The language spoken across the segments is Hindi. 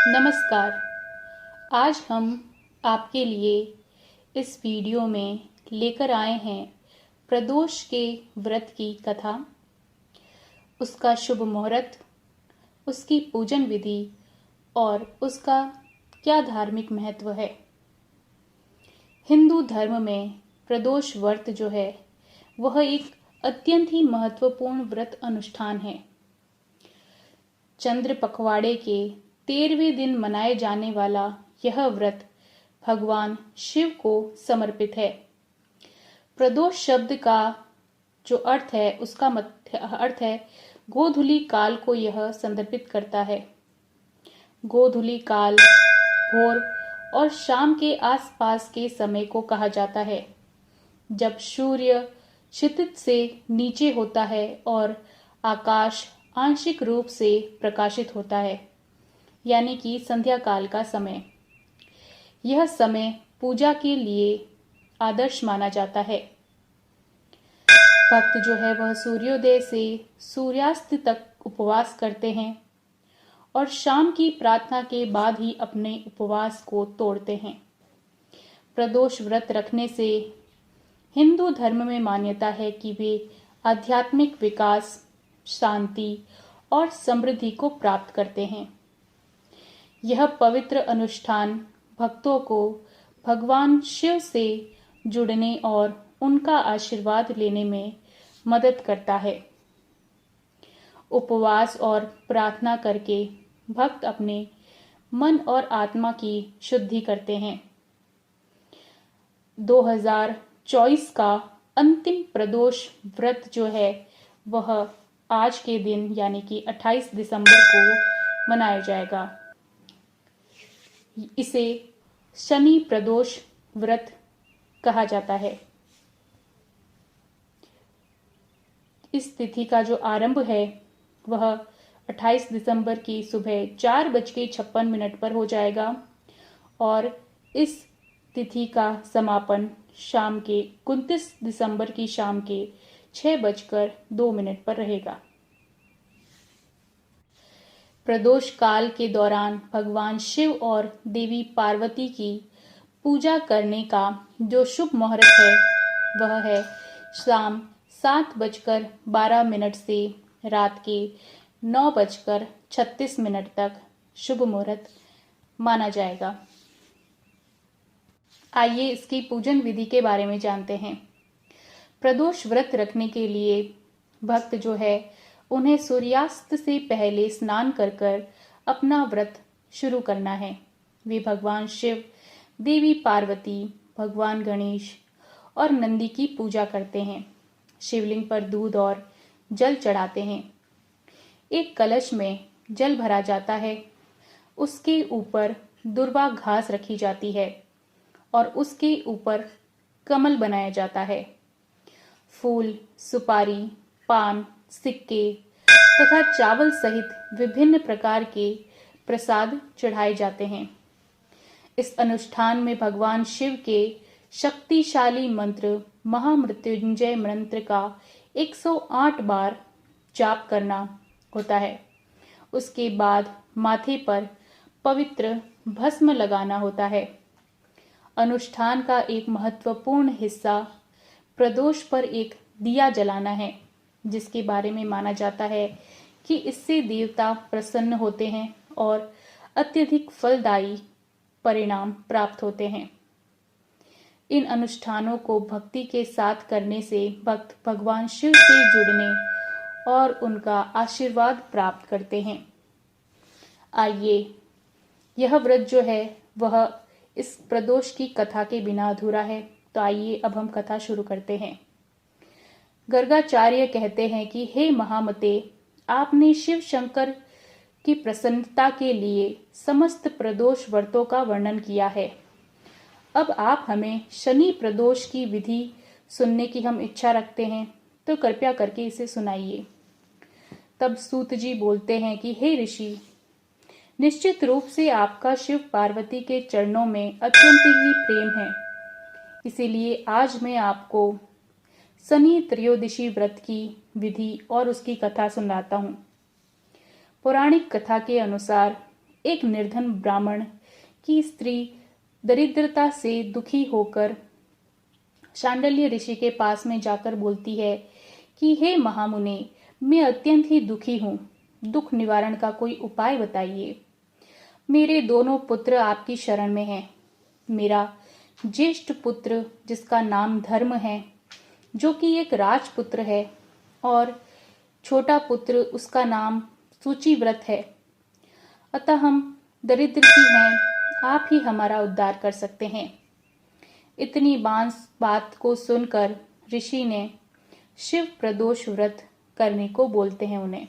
नमस्कार। आज हम आपके लिए इस वीडियो में लेकर आए हैं प्रदोष के व्रत की कथा, उसका शुभ मुहूर्त, उसकी पूजन विधि और उसका क्या धार्मिक महत्व है। हिंदू धर्म में प्रदोष व्रत जो है वह एक अत्यंत ही महत्वपूर्ण व्रत अनुष्ठान है। चंद्र पखवाड़े के 13वें दिन मनाए जाने वाला यह व्रत भगवान शिव को समर्पित है। प्रदोष शब्द का जो अर्थ है उसका अर्थ है गोधूली काल को यह संदर्भित करता है। गोधूली काल भोर और शाम के आसपास के समय को कहा जाता है, जब सूर्य क्षितिज से नीचे होता है और आकाश आंशिक रूप से प्रकाशित होता है, यानी कि संध्या काल का समय। यह समय पूजा के लिए आदर्श माना जाता है। भक्त जो है वह सूर्योदय से सूर्यास्त तक उपवास करते हैं और शाम की प्रार्थना के बाद ही अपने उपवास को तोड़ते हैं। प्रदोष व्रत रखने से हिंदू धर्म में मान्यता है कि वे आध्यात्मिक विकास, शांति और समृद्धि को प्राप्त करते हैं। यह पवित्र अनुष्ठान भक्तों को भगवान शिव से जुड़ने और उनका आशीर्वाद लेने में मदद करता है। उपवास और प्रार्थना करके भक्त अपने मन और आत्मा की शुद्धि करते हैं। 2024 का अंतिम प्रदोष व्रत जो है वह आज के दिन यानी कि 28 दिसंबर को मनाया जाएगा। इसे शनि प्रदोष व्रत कहा जाता है। इस तिथि का जो आरंभ है वह 28 दिसंबर की सुबह 4:56 पर हो जाएगा और इस तिथि का समापन शाम के 29 दिसंबर की शाम के 6:02 पर रहेगा। प्रदोष काल के दौरान भगवान शिव और देवी पार्वती की पूजा करने का जो शुभ मुहूर्त है वह है शाम 7:12 से रात के 9:36 तक शुभ मुहूर्त माना जाएगा। आइए इसकी पूजन विधि के बारे में जानते हैं। प्रदोष व्रत रखने के लिए भक्त जो है उन्हें सूर्यास्त से पहले स्नान कर अपना व्रत शुरू करना है। वे भगवान शिव, देवी पार्वती, भगवान गणेश और नंदी की पूजा करते हैं। शिवलिंग पर दूध और जल चढ़ाते हैं। एक कलश में जल भरा जाता है, उसके ऊपर दुर्वा घास रखी जाती है और उसके ऊपर कमल बनाया जाता है। फूल, सुपारी, पान, सिक्के तथा चावल सहित विभिन्न प्रकार के प्रसाद चढ़ाए जाते हैं। इस अनुष्ठान में भगवान शिव के शक्तिशाली मंत्र महामृत्युंजय मंत्र का 108 बार जाप करना होता है। उसके बाद माथे पर पवित्र भस्म लगाना होता है। अनुष्ठान का एक महत्वपूर्ण हिस्सा प्रदोष पर एक दिया जलाना है, जिसके बारे में माना जाता है कि इससे देवता प्रसन्न होते हैं और अत्यधिक फलदायी परिणाम प्राप्त होते हैं। इन अनुष्ठानों को भक्ति के साथ करने से भक्त भगवान शिव से जुड़ने और उनका आशीर्वाद प्राप्त करते हैं। आइए, यह व्रत जो है वह इस प्रदोष की कथा के बिना अधूरा है, तो आइए अब हम कथा शुरू करते हैं। गर्गाचार्य कहते हैं कि हे महामते, आपने शिव शंकर की प्रसन्नता के लिए समस्त प्रदोष व्रतों का वर्णन किया है। अब आप हमें शनि प्रदोष की विधि सुनने की हम इच्छा रखते हैं, तो कृपया करके इसे सुनाइए। तब सूत जी बोलते हैं कि हे ऋषि, निश्चित रूप से आपका शिव पार्वती के चरणों में अत्यंत ही प्रेम है, इसीलिए आज मैं आपको शनि त्रयोदशी व्रत की विधि और उसकी कथा सुनाता हूँ। पौराणिक कथा के अनुसार एक निर्धन ब्राह्मण की स्त्री दरिद्रता से दुखी होकर शांडिल्य ऋषि के पास में जाकर बोलती है कि हे महामुने, मैं अत्यंत ही दुखी हूँ, दुख निवारण का कोई उपाय बताइए। मेरे दोनों पुत्र आपकी शरण में हैं। मेरा ज्येष्ठ पुत्र जिसका नाम धर्म है, जो कि एक राजपुत्र है, और छोटा पुत्र उसका नाम सूचिव्रत है। अतः हम दरिद्र ही हैं, आप ही हमारा उद्धार कर सकते हैं। इतनी बात को सुनकर ऋषि ने शिव प्रदोष व्रत करने को बोलते हैं उन्हें।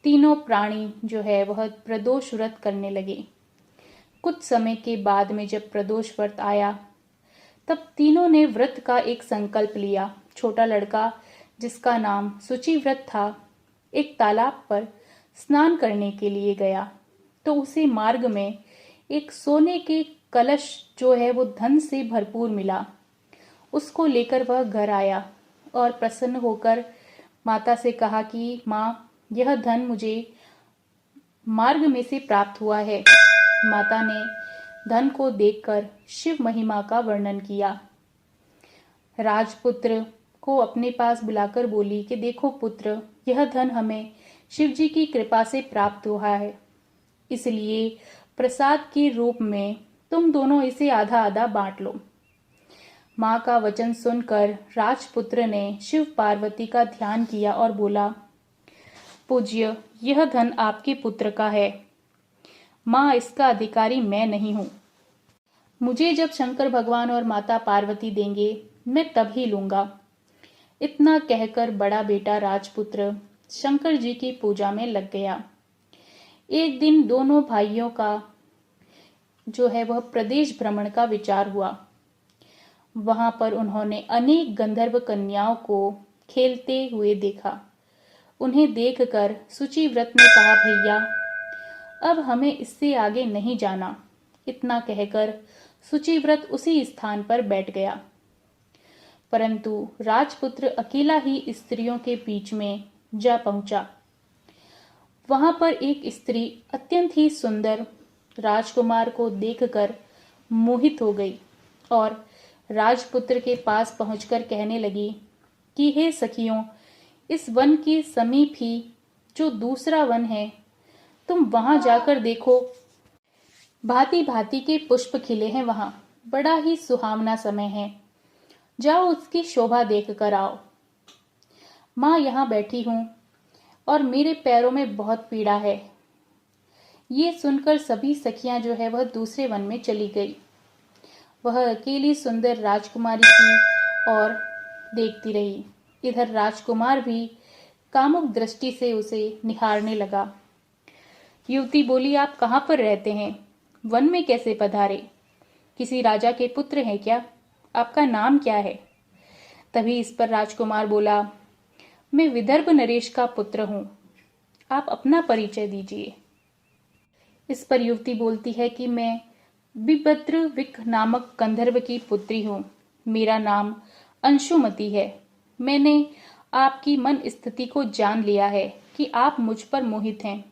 तीनों प्राणी जो है वह प्रदोष व्रत करने लगे। कुछ समय के बाद में जब प्रदोष व्रत आया, तब तीनों ने व्रत का एक संकल्प लिया। छोटा लड़का जिसका नाम सूचिव्रत था, एक तालाब पर स्नान करने के लिए गया, तो उसे मार्ग में एक सोने के कलश जो है वो धन से भरपूर मिला। उसको लेकर वह घर आया और प्रसन्न होकर माता से कहा कि माँ, यह धन मुझे मार्ग में से प्राप्त हुआ है। माता ने धन को देखकर शिव महिमा का वर्णन किया। राजपुत्र को अपने पास बुलाकर बोली कि देखो पुत्र, यह धन हमें शिव जी की कृपा से प्राप्त हुआ है, इसलिए प्रसाद के रूप में तुम दोनों इसे आधा आधा बांट लो। माँ का वचन सुनकर राजपुत्र ने शिव पार्वती का ध्यान किया और बोला, पूज्य, यह धन आपके पुत्र का है। माँ, इसका अधिकारी मैं नहीं हूँ। मुझे जब शंकर भगवान और माता पार्वती देंगे, मैं तब ही लूंगा। इतना कहकर बड़ा बेटा राजपुत्र शंकर जी की पूजा में लग गया। एक दिन दोनों भाइयों का जो है वह प्रदेश भ्रमण का विचार हुआ। वहां पर उन्होंने अनेक गंधर्व कन्याओं को खेलते हुए देखा। उन्हें देखकर सूचिव्रत ने कहा, भैया, अब हमें इससे आगे नहीं जाना। इतना कहकर सूचिव्रत उसी स्थान पर बैठ गया। परंतु राजपुत्र अकेला ही स्त्रियों के बीच में जा पहुंचा। वहां पर एक स्त्री अत्यंत ही सुंदर राजकुमार को देखकर मोहित हो गई और राजपुत्र के पास पहुंचकर कहने लगी कि हे सखियों, इस वन के समीप ही जो दूसरा वन है, तुम वहां जाकर देखो। भांति भांति के पुष्प खिले हैं वहां, बड़ा ही सुहावना समय है, जाओ उसकी शोभा देख कर आओ। माँ, यहाँ बैठी हूं और मेरे पैरों में बहुत पीड़ा है। ये सुनकर सभी सखियां जो है वह दूसरे वन में चली गई। वह अकेली सुंदर राजकुमारी की और देखती रही। इधर राजकुमार भी कामुक दृष्टि से उसे निहारने लगा। युवती बोली, आप कहाँ पर रहते हैं? वन में कैसे पधारे? किसी राजा के पुत्र हैं क्या? आपका नाम क्या है? तभी इस पर राजकुमार बोला, मैं विदर्भ नरेश का पुत्र हूं, आप अपना परिचय दीजिए। इस पर युवती बोलती है कि मैं विभद्र विक नामक गंधर्व की पुत्री हूं। मेरा नाम अंशुमति है। मैंने आपकी मन स्थिति को जान लिया है कि आप मुझ पर मोहित हैं।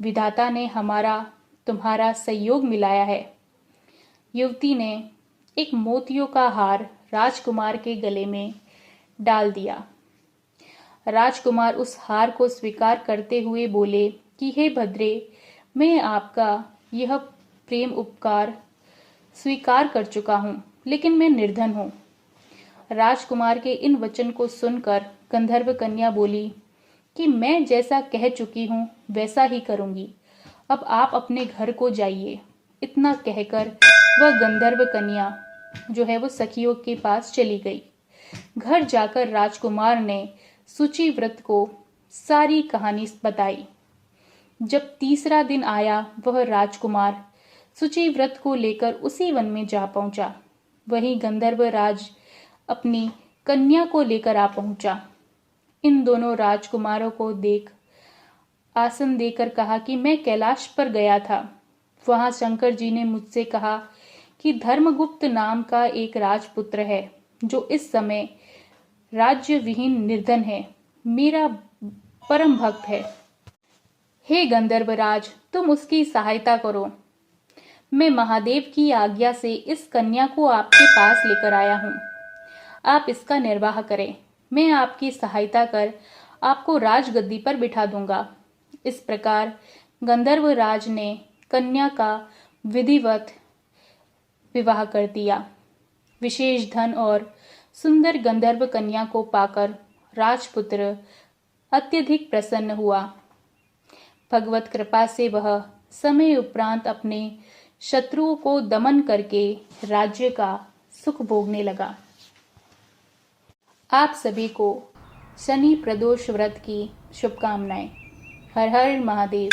विधाता ने हमारा तुम्हारा संयोग मिलाया है। युवती ने एक मोतियों का हार राजकुमार के गले में डाल दिया। राजकुमार उस हार को स्वीकार करते हुए बोले कि हे भद्रे, मैं आपका यह प्रेम उपकार स्वीकार कर चुका हूँ, लेकिन मैं निर्धन हूँ। राजकुमार के इन वचन को सुनकर गंधर्व कन्या बोली कि मैं जैसा कह चुकी हूँ वैसा ही करूंगी, अब आप अपने घर को जाइए। इतना कहकर वह गंधर्व कन्या जो है वो सखियों के पास चली गई। घर जाकर राजकुमार ने सूचिव्रत को सारी कहानी बताई। जब तीसरा दिन आया, वह राजकुमार सूचिव्रत को लेकर उसी वन में जा पहुंचा। वहीं गंधर्व राज अपनी कन्या को लेकर आ पहुंचा। इन दोनों राजकुमारों को देख आसन देकर कहा कि मैं कैलाश पर गया था। वहां शंकर जी ने मुझसे कहा कि धर्मगुप्त नाम का एक राजपुत्र है जो इस समय राज्य विहीन निर्धन है, मेरा परम भक्त है। हे गंधर्वराज, तुम उसकी सहायता करो। मैं महादेव की आज्ञा से इस कन्या को आपके पास लेकर आया हूँ। आप इसका निर्वाह करें। मैं आपकी सहायता कर आपको राजगद्दी पर बिठा दूंगा। इस प्रकार गंधर्वराज ने कन्या का विधिवत विवाह कर दिया। विशेष धन और सुंदर गंधर्व कन्या को पाकर राजपुत्र अत्यधिक प्रसन्न हुआ। भगवत कृपा से वह समय उपरांत अपने शत्रुओं को दमन करके राज्य का सुख भोगने लगा। आप सभी को शनि प्रदोष व्रत की शुभकामनाएं। हर हर महादेव।